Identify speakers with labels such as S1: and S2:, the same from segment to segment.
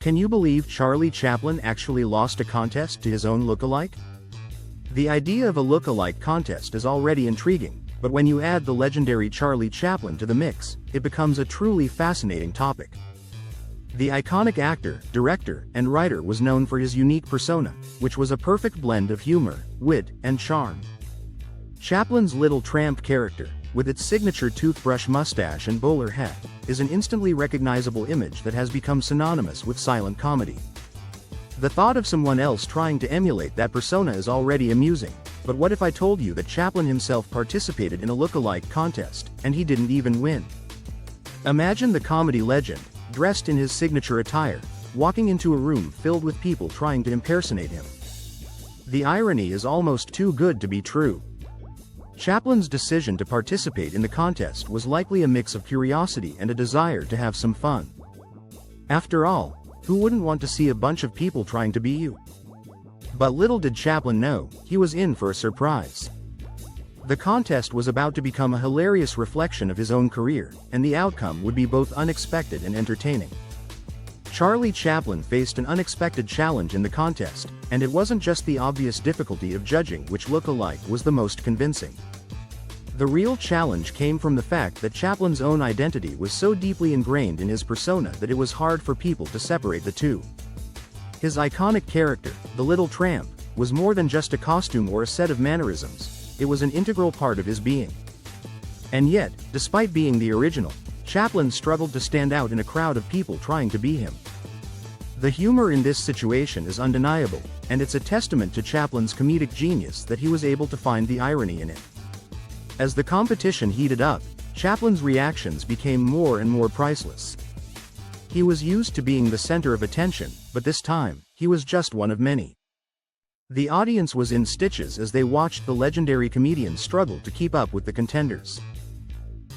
S1: Can you believe Charlie Chaplin actually lost a contest to his own look-alike? The idea of a look-alike contest is already intriguing, but when you add the legendary Charlie Chaplin to the mix, it becomes a truly fascinating topic. The iconic actor, director, and writer was known for his unique persona, which was a perfect blend of humor, wit, and charm. Chaplin's little tramp character, with its signature toothbrush mustache and bowler hat, is an instantly recognizable image that has become synonymous with silent comedy. The thought of someone else trying to emulate that persona is already amusing, but what if I told you that Chaplin himself participated in a look-alike contest, and he didn't even win? Imagine the comedy legend, dressed in his signature attire, walking into a room filled with people trying to impersonate him. The irony is almost too good to be true. Chaplin's decision to participate in the contest was likely a mix of curiosity and a desire to have some fun. After all, who wouldn't want to see a bunch of people trying to be you? But little did Chaplin know, he was in for a surprise. The contest was about to become a hilarious reflection of his own career, and the outcome would be both unexpected and entertaining. Charlie Chaplin faced an unexpected challenge in the contest, and it wasn't just the obvious difficulty of judging which look-alike was the most convincing. The real challenge came from the fact that Chaplin's own identity was so deeply ingrained in his persona that it was hard for people to separate the two. His iconic character, the little tramp, was more than just a costume or a set of mannerisms, it was an integral part of his being. And yet, despite being the original, Chaplin struggled to stand out in a crowd of people trying to be him. The humor in this situation is undeniable, and it's a testament to Chaplin's comedic genius that he was able to find the irony in it. As the competition heated up, Chaplin's reactions became more and more priceless. He was used to being the center of attention, but this time, he was just one of many. The audience was in stitches as they watched the legendary comedian struggle to keep up with the contenders.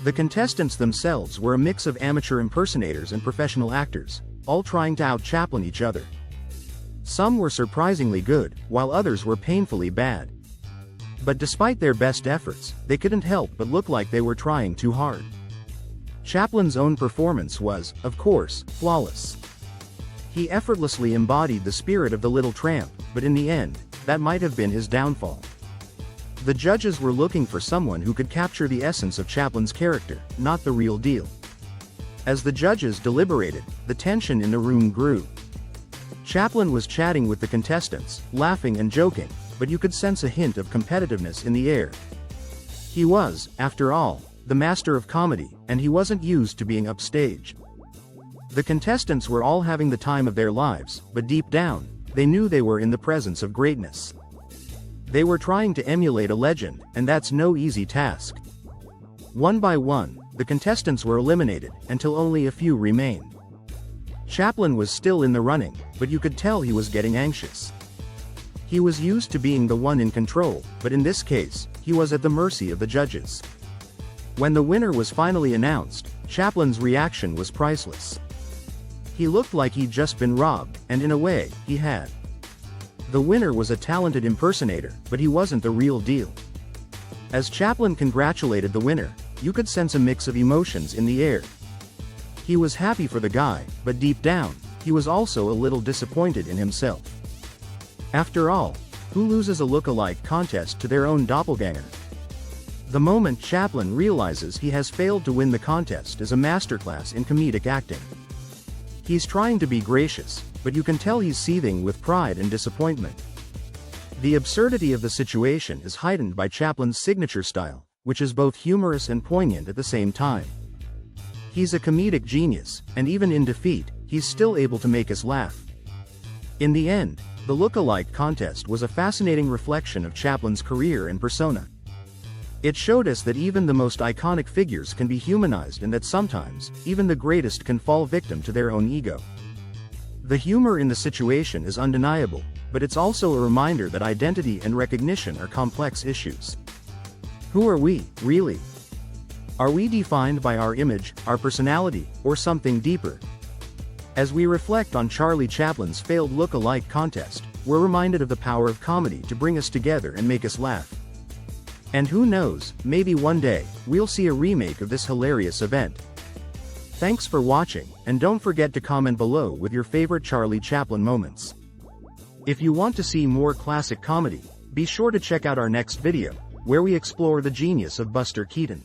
S1: The contestants themselves were a mix of amateur impersonators and professional actors, all trying to out-Chaplin each other. Some were surprisingly good, while others were painfully bad. But despite their best efforts, they couldn't help but look like they were trying too hard. Chaplin's own performance was, of course, flawless. He effortlessly embodied the spirit of the little tramp, but in the end, that might have been his downfall. The judges were looking for someone who could capture the essence of Chaplin's character, not the real deal. As the judges deliberated, the tension in the room grew. Chaplin was chatting with the contestants, laughing and joking, but you could sense a hint of competitiveness in the air. He was, after all, the master of comedy, and he wasn't used to being upstaged. The contestants were all having the time of their lives, but deep down, they knew they were in the presence of greatness. They were trying to emulate a legend, and that's no easy task. One by one, the contestants were eliminated, until only a few remained. Chaplin was still in the running, but you could tell he was getting anxious. He was used to being the one in control, but in this case, he was at the mercy of the judges. When the winner was finally announced, Chaplin's reaction was priceless. He looked like he'd just been robbed, and in a way, he had. The winner was a talented impersonator, but he wasn't the real deal. As Chaplin congratulated the winner, you could sense a mix of emotions in the air. He was happy for the guy, but deep down, he was also a little disappointed in himself. After all, who loses a look-alike contest to their own doppelganger? The moment Chaplin realizes he has failed to win the contest is a masterclass in comedic acting. He's trying to be gracious, but you can tell he's seething with pride and disappointment. The absurdity of the situation is heightened by Chaplin's signature style, which is both humorous and poignant at the same time. He's a comedic genius, and even in defeat, he's still able to make us laugh. In the end, the look-alike contest was a fascinating reflection of Chaplin's career and persona. It showed us that even the most iconic figures can be humanized and that sometimes, even the greatest can fall victim to their own ego. The humor in the situation is undeniable, but it's also a reminder that identity and recognition are complex issues. Who are we, really? Are we defined by our image, our personality, or something deeper? As we reflect on Charlie Chaplin's failed look-alike contest, we're reminded of the power of comedy to bring us together and make us laugh. And who knows, maybe one day, we'll see a remake of this hilarious event. Thanks for watching, and don't forget to comment below with your favorite Charlie Chaplin moments. If you want to see more classic comedy, be sure to check out our next video, where we explore the genius of Buster Keaton.